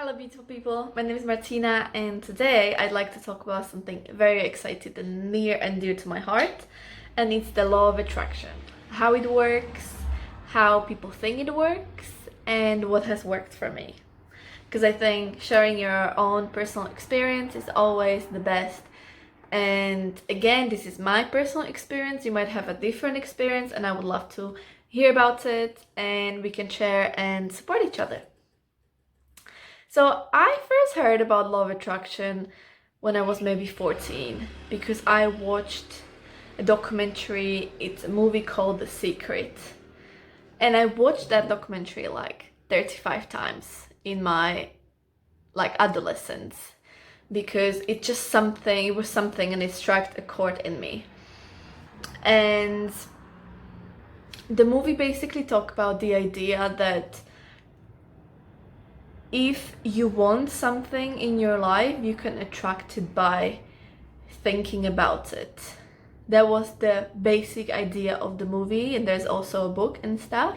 Hello beautiful people, my name is Martina and today I'd like to talk about something very exciting and near and dear to my heart, and it's the law of attraction. How it works, how people think it works, and what has worked for me. Because I think sharing your own personal experience is always the best. And again, this is my personal experience. You might have a different experience and I would love to hear about it and we can share and support each other. So I first heard about law of attraction when I was maybe 14 because I watched a documentary. It's a movie called The Secret. And I watched that documentary like 35 times in my adolescence because it was something and it struck a chord in me. And the movie basically talked about the idea that if you want something in your life, you can attract it by thinking about it. That was the basic idea of the movie, and there's also a book and stuff.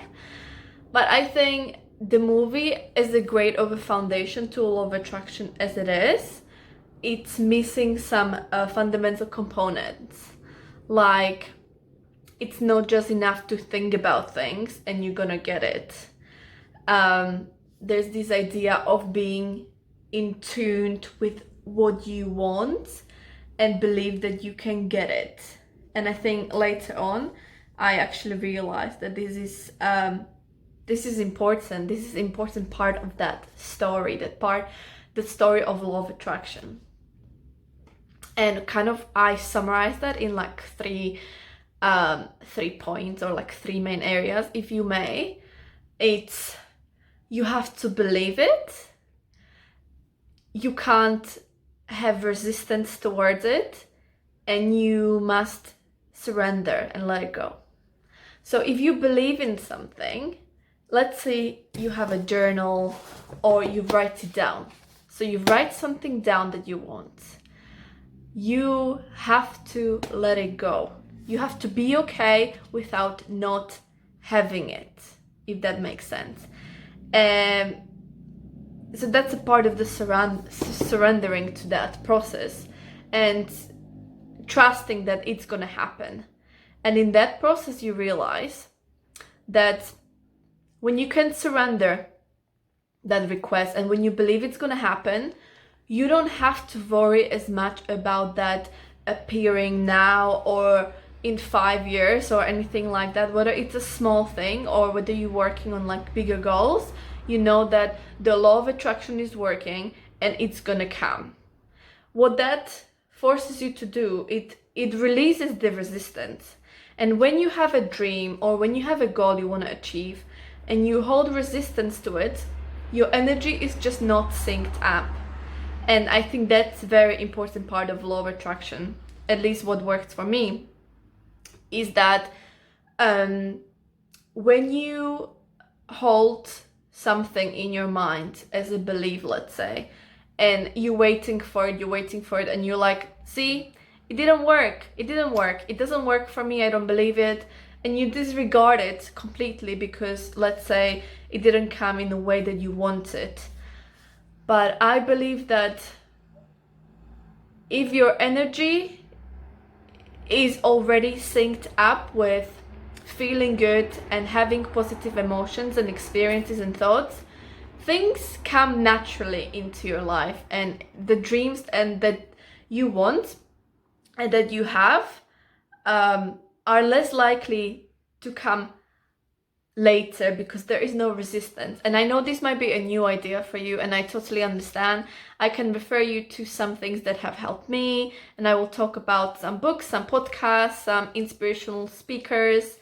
But I think the movie is as great of a foundation to law of attraction as it is. It's missing some fundamental components. Like, it's not just enough to think about things and you're gonna get it. There's this idea of being in tune with what you want and believe that you can get it. And I think later on, I actually realized that this is important. This is important part of that story, the story of law of attraction. And kind of I summarized that in like three points or like three main areas, if you may. It's you have to believe it. You can't have resistance towards it, and you must surrender and let it go. So if you believe in something, let's say you have a journal or you write it down. So you write something down that you want. You have to let it go. You have to be okay without not having it, if that makes sense. So that's a part of the surrendering to that process and trusting that it's gonna happen. And in that process, you realize that when you can surrender that request and when you believe it's gonna happen, you don't have to worry as much about that appearing now or in 5 years or anything like that. Whether it's a small thing or whether you're working on like bigger goals, you know that the law of attraction is working and it's gonna come. What that forces you to do, it releases the resistance. And when you have a dream or when you have a goal you want to achieve and you hold resistance to it, your energy is just not synced up. And I think that's a very important part of law of attraction, at least what worked for me, is that when you hold something in your mind as a belief, let's say, and you're waiting for it, and you're like, see, it didn't work, it doesn't work for me, I don't believe it, and you disregard it completely because, let's say, it didn't come in the way that you wanted. But I believe that if your energy is already synced up with feeling good and having positive emotions and experiences and thoughts, things come naturally into your life, and the dreams and that you want and that you have are less likely to come later because there is no resistance. And I know this might be a new idea for you, and I totally understand. I can refer you to some things that have helped me, and I will talk about some books, some podcasts, some inspirational speakers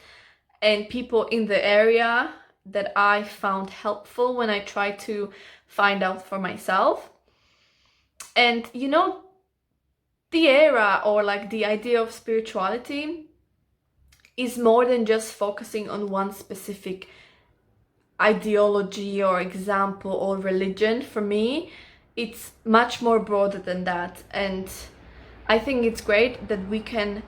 and people in the area that I found helpful when I try to find out for myself. And you know, the era or like the idea of spirituality is more than just focusing on one specific ideology or example or religion. For me, it's much more broader than that. And I think it's great that we can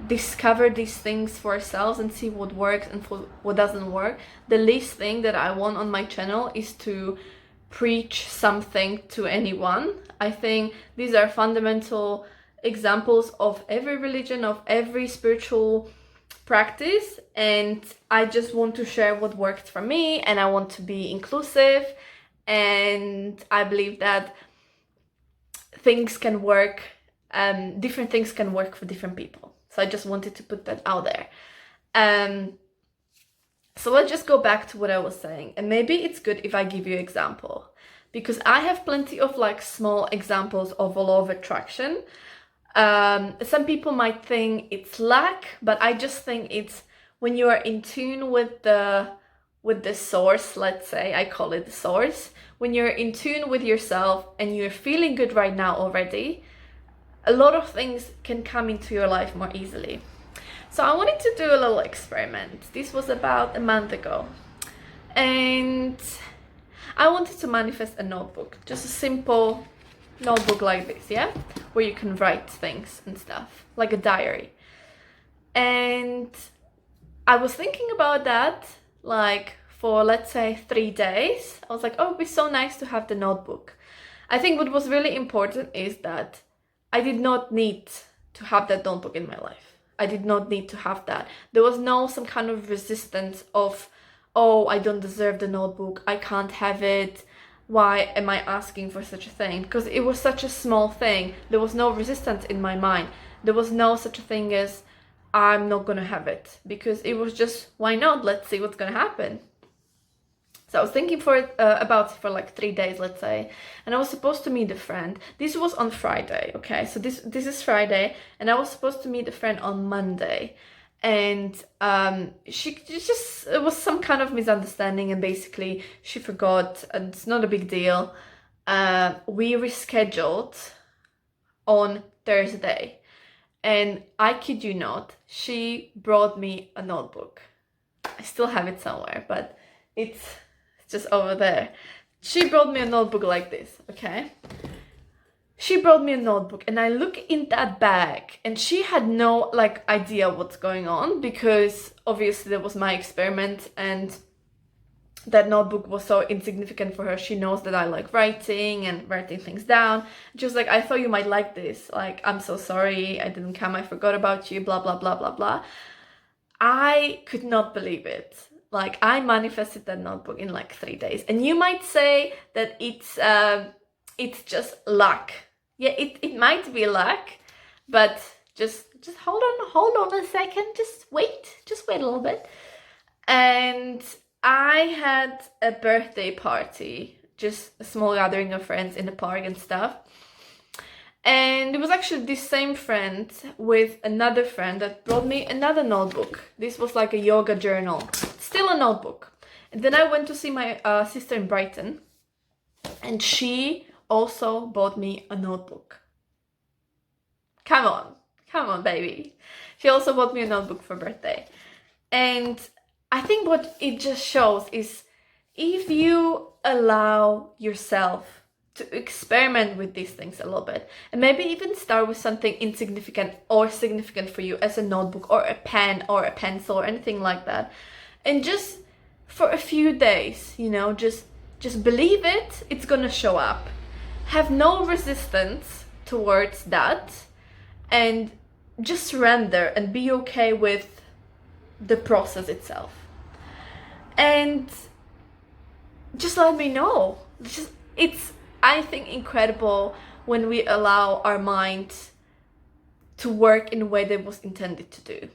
discover these things for ourselves and see what works and what doesn't work. The least thing that I want on my channel is to preach something to anyone. I think these are fundamental examples of every religion, of every spiritual practice, and I just want to share what worked for me, and I want to be inclusive, and I believe that things can work, different things can work for different people. So I just wanted to put that out there. So let's just go back to what I was saying, and maybe it's good if I give you an example, because I have plenty of like small examples of a law of attraction. Some people might think it's luck, but I just think it's when you are in tune with the source. Let's say I call it the source. When you're in tune with yourself and you're feeling good right now already, a lot of things can come into your life more easily. So I wanted to do a little experiment. This was about a month ago, and I wanted to manifest a notebook, just a simple notebook like this, yeah, where you can write things and stuff, like a diary. And I was thinking about that like for, let's say, 3 days. I was like, oh, it'd be so nice to have the notebook. I think what was really important is that I did not need to have that notebook in my life. I did not need to have that. There was no some kind of resistance of, oh, I don't deserve the notebook, I can't have it, why am I asking for such a thing? Because it was such a small thing. There was no resistance in my mind. There was no such a thing as, I'm not gonna have it, because it was just, why not? Let's see what's gonna happen. So I was thinking about it for like 3 days, let's say, and I was supposed to meet a friend. This was on Friday, okay? So this is Friday, and I was supposed to meet a friend on Monday, and it was some kind of misunderstanding, and basically she forgot, and it's not a big deal. We rescheduled on Thursday, and I kid you not, she brought me a notebook. I still have it somewhere, but it's just over there. She brought me a notebook like this, okay? She brought me a notebook, and I look in that bag, and she had no like idea what's going on, because obviously that was my experiment, and that notebook was so insignificant for her. She knows that I like writing and writing things down. She was like, I thought you might like this. Like, I'm so sorry, I didn't come, I forgot about you, blah, blah, blah, blah, blah. I could not believe it. Like, I manifested that notebook in like 3 days. And you might say that it's just luck. Yeah, it might be luck, but just hold on a second. Just wait a little bit. And I had a birthday party, just a small gathering of friends in the park and stuff. And it was actually this same friend with another friend that brought me another notebook. This was like a yoga journal, still a notebook. And then I went to see my sister in Brighton, and she also bought me a notebook. Come on, baby. She also bought me a notebook for birthday. And I think what it just shows is, if you allow yourself to experiment with these things a little bit, and maybe even start with something insignificant or significant for you, as a notebook or a pen or a pencil or anything like that, and just for a few days, you know, just believe it, it's gonna show up. Have no resistance towards that, and just surrender and be okay with the process itself. And just let me know. It's, I think, incredible when we allow our mind to work in a way that it was intended to do.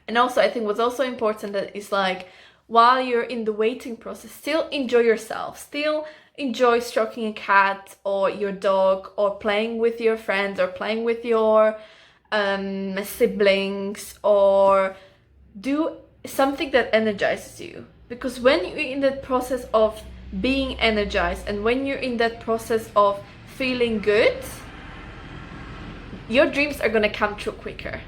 And also, I think what's also important that is, like, while you're in the waiting process, still enjoy yourself. Still enjoy stroking a cat or your dog, or playing with your friends, or playing with your siblings, or do something that energizes you. Because when you're in the process of being energized, and when you're in that process of feeling good, your dreams are gonna come true quicker.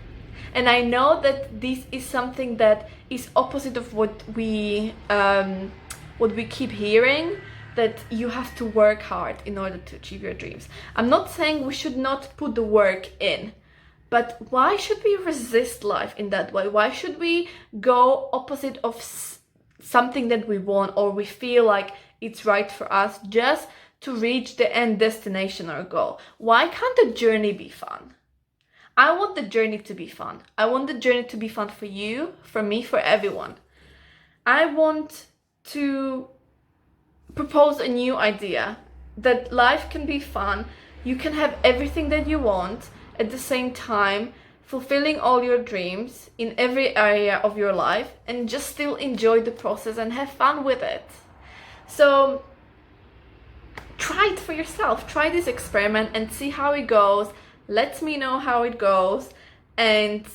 And I know that this is something that is opposite of what we keep hearing, that you have to work hard in order to achieve your dreams. I'm not saying we should not put the work in, but why should we resist life in that way? Why should we go opposite of something that we want, or we feel like it's right for us just to reach the end destination or goal. Why can't the journey be fun? I want the journey to be fun. I want the journey to be fun for you, for me, for everyone. I want to propose a new idea that life can be fun. You can have everything that you want at the same time, fulfilling all your dreams in every area of your life, and just still enjoy the process and have fun with it. So try it for yourself. Try this experiment and see how it goes. Let me know how it goes. And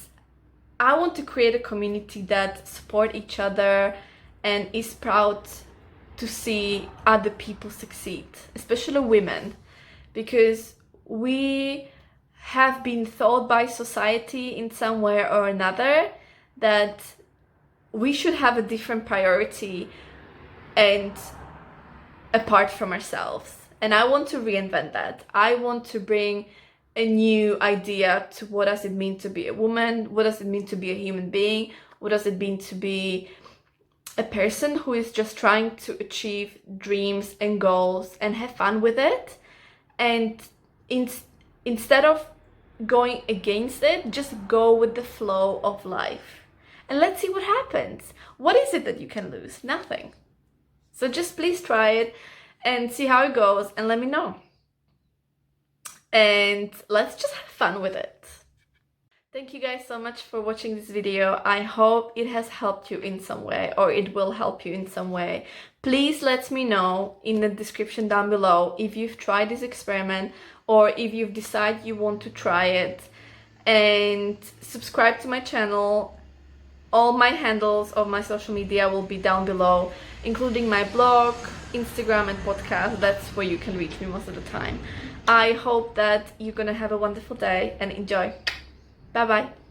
I want to create a community that support each other and is proud to see other people succeed, especially women, because we have been taught by society in some way or another that we should have a different priority and apart from ourselves. And I want to reinvent that. I want to bring a new idea to what does it mean to be a woman, what does it mean to be a human being, what does it mean to be a person who is just trying to achieve dreams and goals and have fun with it. And instead of going against it, just go with the flow of life. And let's see what happens. What is it that you can lose? Nothing. So just please try it and see how it goes and let me know. And let's just have fun with it. Thank you guys so much for watching this video. I hope it has helped you in some way, or it will help you in some way. Please let me know in the description down below if you've tried this experiment or if you've decided you want to try it. And subscribe to my channel. All my handles of my social media will be down below, including my blog, Instagram and podcast. That's where you can reach me most of the time. I hope that you're gonna have a wonderful day and enjoy. Bye bye.